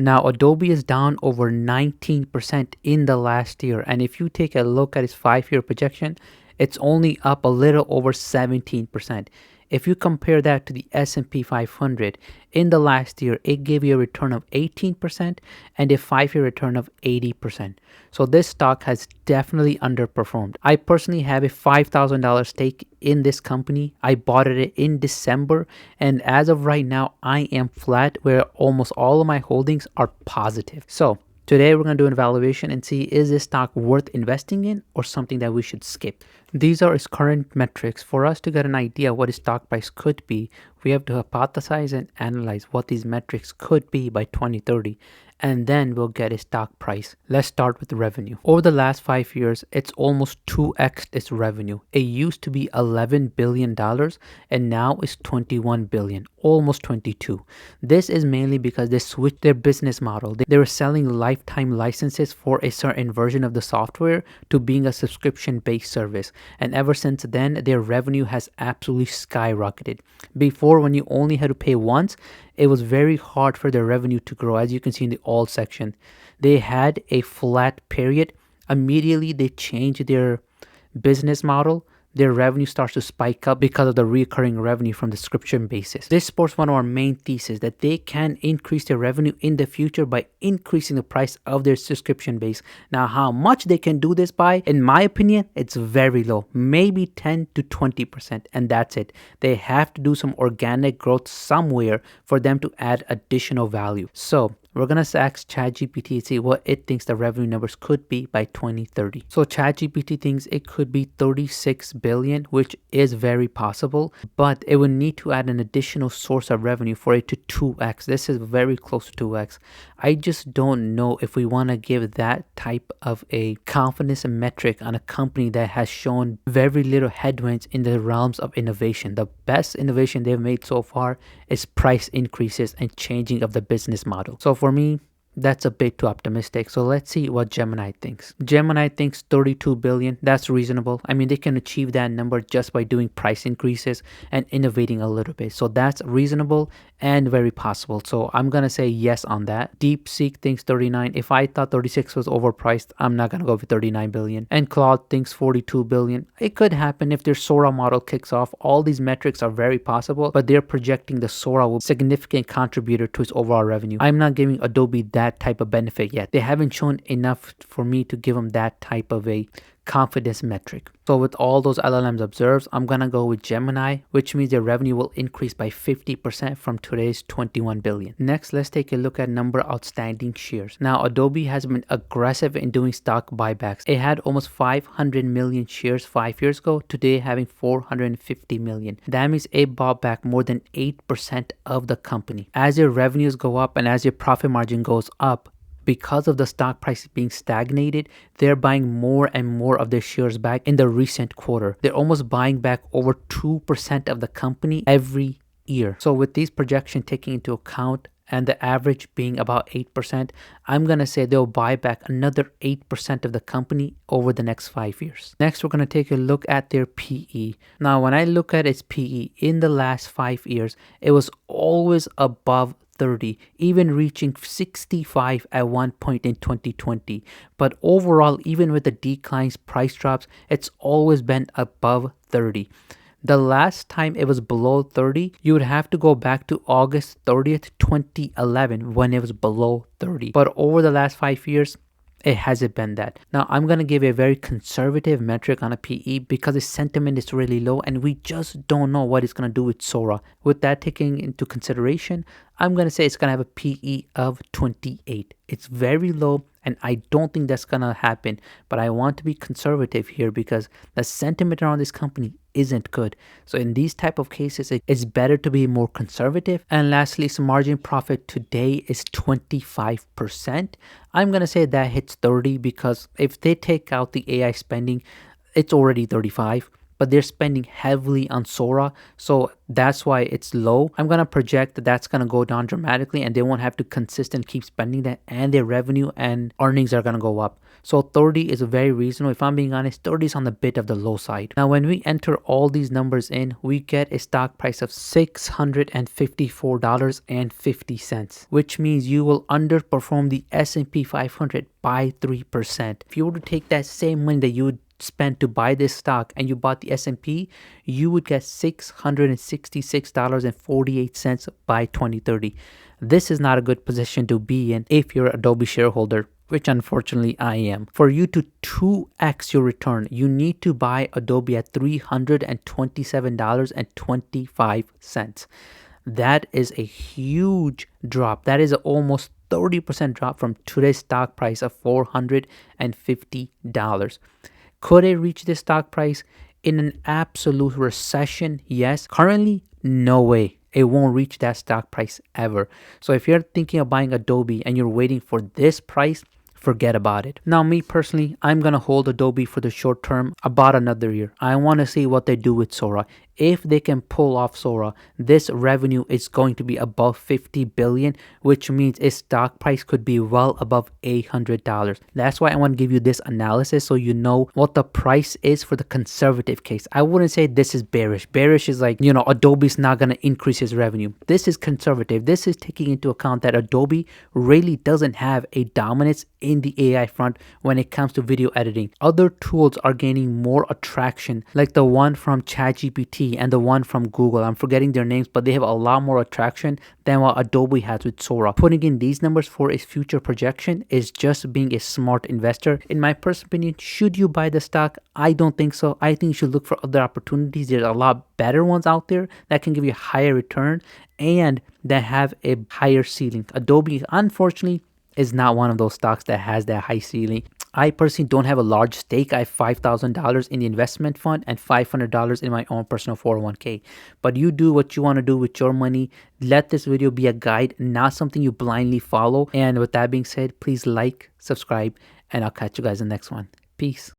Now, Adobe is down over 19% in the last year. And if you take a look at its 5-year projection, it's only up a little over 17%. If you compare that to the S&P 500, in the last year, it gave you a return of 18% and a 5-year return of 80%. So this stock has definitely underperformed. I personally have a $5,000 stake in this company. I bought it in December, and as of right now, I am flat where almost all of my holdings are positive. So today we're going to do an evaluation and see, is this stock worth investing in or something that we should skip? These are its current metrics. For us to get an idea what its stock price could be, we have to hypothesize and analyze what these metrics could be by 2030, and then we'll get its stock price. Let's start with the revenue. Over the last 5 years, it's almost 2x its revenue. It used to be $11 billion and now it's $21 billion, almost 22. This is mainly because they switched their business model. They were selling lifetime licenses for a certain version of the software to being a subscription-based service. And ever since then, their revenue has absolutely skyrocketed. Before, when you only had to pay once, it was very hard for their revenue to grow. As you can see in the all section, they had a flat period. Immediately, they changed their business model. Their revenue starts to spike up because of the recurring revenue from the subscription basis. This supports one of our main theses that they can increase their revenue in the future by increasing the price of their subscription base. Now, how much they can do this by, in my opinion, it's very low, maybe 10 to 20%, and that's it. They have to do some organic growth somewhere for them to add additional value. So we're going to ask ChatGPT and see what it thinks the revenue numbers could be by 2030. So ChatGPT thinks it could be 36 billion, which is very possible, but it would need to add an additional source of revenue for it to 2x. This is very close to 2x. I just don't know if we want to give that type of a confidence metric on a company that has shown very little headwinds in the realms of innovation. The best innovation they've made so far is price increases and changing of the business model. So for me, that's a bit too optimistic. So let's see what Gemini thinks. Gemini thinks 32 billion. That's reasonable. I mean, they can achieve that number just by doing price increases and innovating a little bit. So that's reasonable and very possible. So I'm going to say yes on that. DeepSeek thinks 39. If I thought 36 was overpriced, I'm not going to go with 39 billion. And Claude thinks 42 billion. It could happen if their Sora model kicks off. All these metrics are very possible, but they're projecting the Sora will be a significant contributor to its overall revenue. I'm not giving Adobe that type of benefit yet. They haven't shown enough for me to give them that type of a confidence metric. So with all those LLMs observed, I'm going to go with Gemini, which means their revenue will increase by 50% from today's 21 billion. Next, let's take a look at number of outstanding shares. Now, Adobe has been aggressive in doing stock buybacks. It had almost 500 million shares 5 years ago, today having 450 million. That means it bought back more than 8% of the company. As your revenues go up and as your profit margin goes up, because of the stock price being stagnated, they're buying more and more of their shares back in the recent quarter. They're almost buying back over 2% of the company every year. So with these projections taking into account and the average being about 8%, I'm going to say they'll buy back another 8% of the company over the next 5 years. Next, we're going to take a look at their PE. Now, when I look at its PE in the last 5 years, it was always above 30, even reaching 65 at one point in 2020. But overall, even with the declines, price drops, it's always been above 30. The last time it was below 30, you would have to go back to August 30th, 2011 when it was below 30. But over the last 5 years, it hasn't been that. Now, I'm going to give a very conservative metric on a PE because the sentiment is really low and we just don't know what it's going to do with Sora. With that taking into consideration, I'm going to say it's going to have a PE of 28. It's very low and I don't think that's going to happen. But I want to be conservative here because the sentiment around this company isn't good. So in these type of cases, it's better to be more conservative. And lastly, its margin profit today is 25%. I'm going to say that hits 30 because if they take out the AI spending, it's already 35. but they're spending heavily on Sora, so that's why it's low. I'm gonna project that that's gonna go down dramatically, and they won't have to consistent keep spending that, and their revenue and earnings are gonna go up. So 30 is very reasonable. If I'm being honest, 30 is on the bit of the low side. Now, when we enter all these numbers in, we get a stock price of $654.50, which means you will underperform the S&P 500 by 3%. If you were to take that same money that you would spent to buy this stock and you bought the S&P, you would get $666.48 by 2030. This is not a good position to be in if you're an Adobe shareholder, which unfortunately I am. For you to 2x your return, you need to buy Adobe at $327.25. That is a huge drop. That is almost 30% drop from today's stock price of $450. Could it reach this stock price in an absolute recession? Yes. Currently, no way. It won't reach that stock price ever. So if you're thinking of buying Adobe and you're waiting for this price, forget about it. Now, me personally, I'm going to hold Adobe for the short term, about another year. I want to see what they do with Sora. If they can pull off Sora, this revenue is going to be above 50 billion, which means its stock price could be well above $800. That's why I want to give you this analysis so you know what the price is for the conservative case. I wouldn't say this is bearish. Bearish is like, Adobe's not going to increase its revenue. This is conservative. This is taking into account that Adobe really doesn't have a dominance in the AI front when it comes to video editing. Other tools are gaining more attraction, like the one from ChatGPT and the one from Google. I'm forgetting their names, but they have a lot more attraction than what Adobe has with Sora. Putting in these numbers for its future projection is just being a smart investor. In my personal opinion, should you buy the stock? I don't think so. I think you should look for other opportunities. There's a lot better ones out there that can give you a higher return and that have a higher ceiling. Adobe, unfortunately, is not one of those stocks that has that high ceiling. I personally don't have a large stake. I have $5,000 in the investment fund and $500 in my own personal 401k. But you do what you want to do with your money. Let this video be a guide, not something you blindly follow. And with that being said, please like, subscribe, and I'll catch you guys in the next one. Peace.